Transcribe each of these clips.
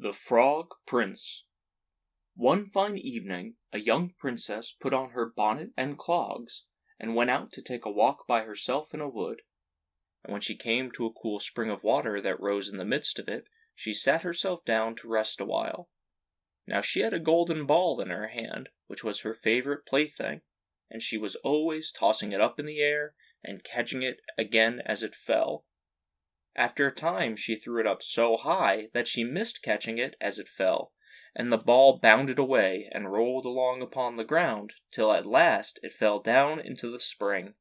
The Frog Prince. One fine evening, a young princess put on her bonnet and clogs, and went out to take a walk by herself in a wood. And when she came to a cool spring of water that rose in the midst of it, she sat herself down to rest awhile. Now she had a golden ball in her hand, which was her favourite plaything, and she was always tossing it up in the air, and catching it again as it fell. After a time she threw it up so high that she missed catching it as it fell, and the ball bounded away and rolled along upon the ground, till at last it fell down into the spring.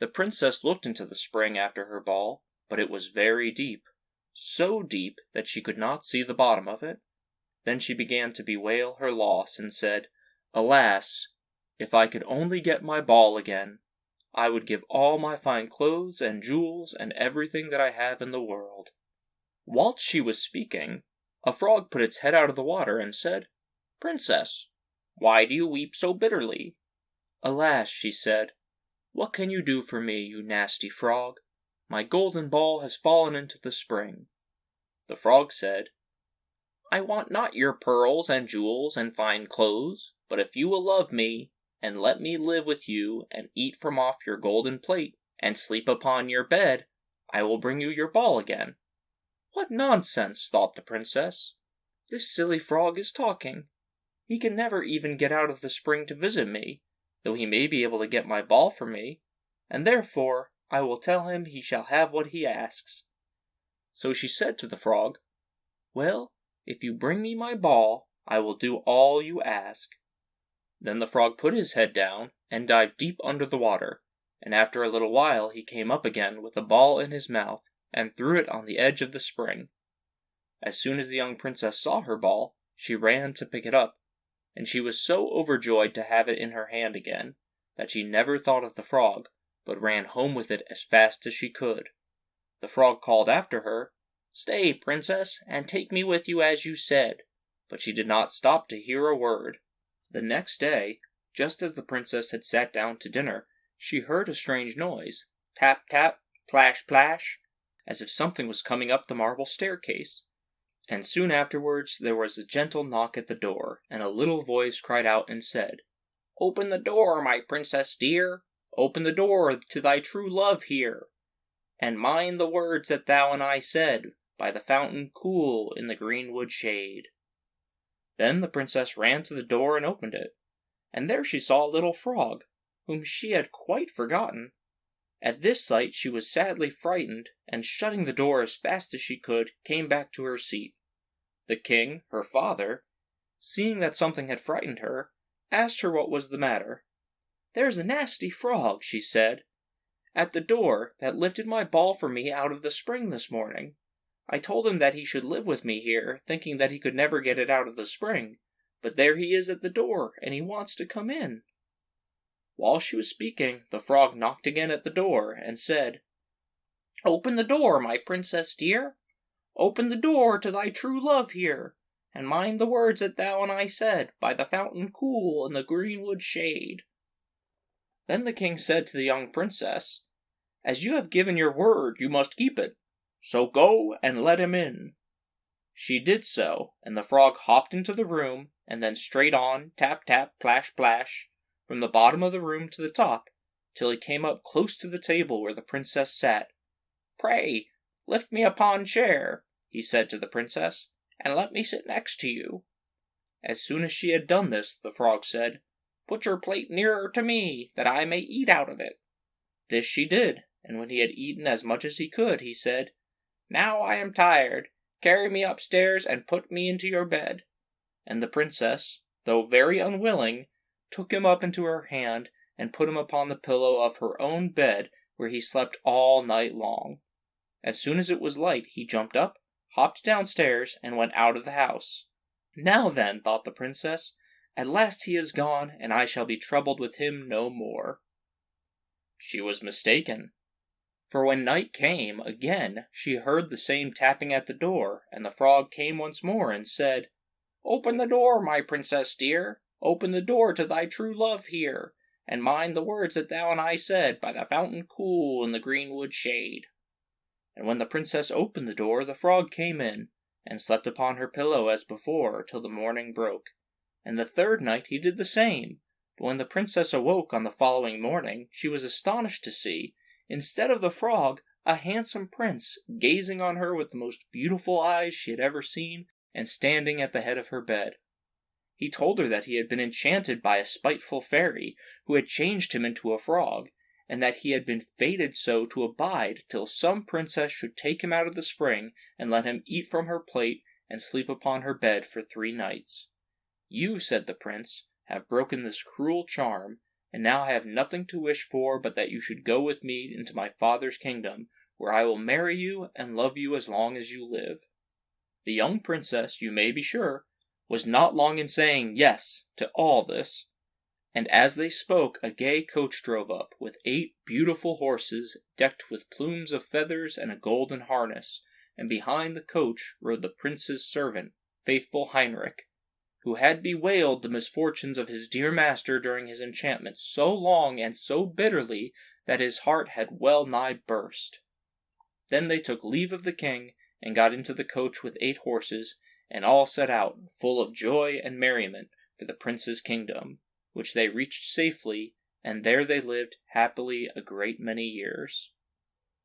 The princess looked into the spring after her ball, but it was very deep, so deep that she could not see the bottom of it. Then she began to bewail her loss, and said, "Alas, if I could only get my ball again, I would give all my fine clothes and jewels and everything that I have in the world." Whilst she was speaking, a frog put its head out of the water and said, "Princess, why do you weep so bitterly?" "Alas," she said, "what can you do for me, you nasty frog? My golden ball has fallen into the spring." The frog said, "I want not your pearls and jewels and fine clothes, but if you will love me, and let me live with you, and eat from off your golden plate, and sleep upon your bed, I will bring you your ball again." "What nonsense!" thought the princess. "This silly frog is talking. He can never even get out of the spring to visit me, though he may be able to get my ball for me, and therefore I will tell him he shall have what he asks." So she said to the frog, "Well, if you bring me my ball, I will do all you ask." Then the frog put his head down, and dived deep under the water, and after a little while he came up again with the ball in his mouth, and threw it on the edge of the spring. As soon as the young princess saw her ball, she ran to pick it up, and she was so overjoyed to have it in her hand again, that she never thought of the frog, but ran home with it as fast as she could. The frog called after her, "Stay, princess, and take me with you as you said," but she did not stop to hear a word. The next day, just as the princess had sat down to dinner, she heard a strange noise, tap, tap, plash, plash, as if something was coming up the marble staircase. And soon afterwards there was a gentle knock at the door, and a little voice cried out and said, "Open the door, my princess dear, open the door to thy true love here, and mind the words that thou and I said, by the fountain cool in the greenwood shade." Then the princess ran to the door and opened it, and there she saw a little frog, whom she had quite forgotten. At this sight she was sadly frightened, and shutting the door as fast as she could, came back to her seat. The king, her father, seeing that something had frightened her, asked her what was the matter. "There's a nasty frog," she said, "at the door, that lifted my ball for me out of the spring this morning. I told him that he should live with me here, thinking that he could never get it out of the spring, but there he is at the door, and he wants to come in." While she was speaking, the frog knocked again at the door, and said, "Open the door, my princess dear, open the door to thy true love here, and mind the words that thou and I said, by the fountain cool in the greenwood shade." Then the king said to the young princess, "As you have given your word, you must keep it, so go and let him in." She did so, and the frog hopped into the room, and then straight on, tap, tap, plash, plash, from the bottom of the room to the top, till he came up close to the table where the princess sat. "Pray, lift me upon chair," he said to the princess, "and let me sit next to you." As soon as she had done this, the frog said, "Put your plate nearer to me, that I may eat out of it." This she did, and when he had eaten as much as he could, he said, "Now I am tired. Carry me upstairs and put me into your bed." And the princess, though very unwilling, took him up into her hand, and put him upon the pillow of her own bed, where he slept all night long. As soon as it was light, he jumped up, hopped downstairs, and went out of the house. "Now then," thought the princess, "at last he is gone, and I shall be troubled with him no more." She was mistaken. For when night came, again she heard the same tapping at the door, and the frog came once more and said, "Open the door, my princess dear, open the door to thy true love here, and mind the words that thou and I said, by the fountain cool in the greenwood shade." And when the princess opened the door, the frog came in, and slept upon her pillow as before till the morning broke. And the third night he did the same. But when the princess awoke on the following morning, she was astonished to see, instead of the frog, a handsome prince, gazing on her with the most beautiful eyes she had ever seen, and standing at the head of her bed. He told her that he had been enchanted by a spiteful fairy, who had changed him into a frog, and that he had been fated so to abide till some princess should take him out of the spring, and let him eat from her plate, and sleep upon her bed for 3 nights. You, said the prince, have broken this cruel charm, and now I have nothing to wish for but that you should go with me into my father's kingdom, where I will marry you and love you as long as you live. The young princess, you may be sure, was not long in saying yes to all this, and as they spoke a gay coach drove up, with 8 beautiful horses, decked with plumes of feathers and a golden harness, and behind the coach rode the prince's servant, faithful Heinrich, who had bewailed the misfortunes of his dear master during his enchantment so long and so bitterly that his heart had well nigh burst. Then they took leave of the king, and got into the coach with 8 horses, and all set out, full of joy and merriment, for the prince's kingdom, which they reached safely, and there they lived happily a great many years.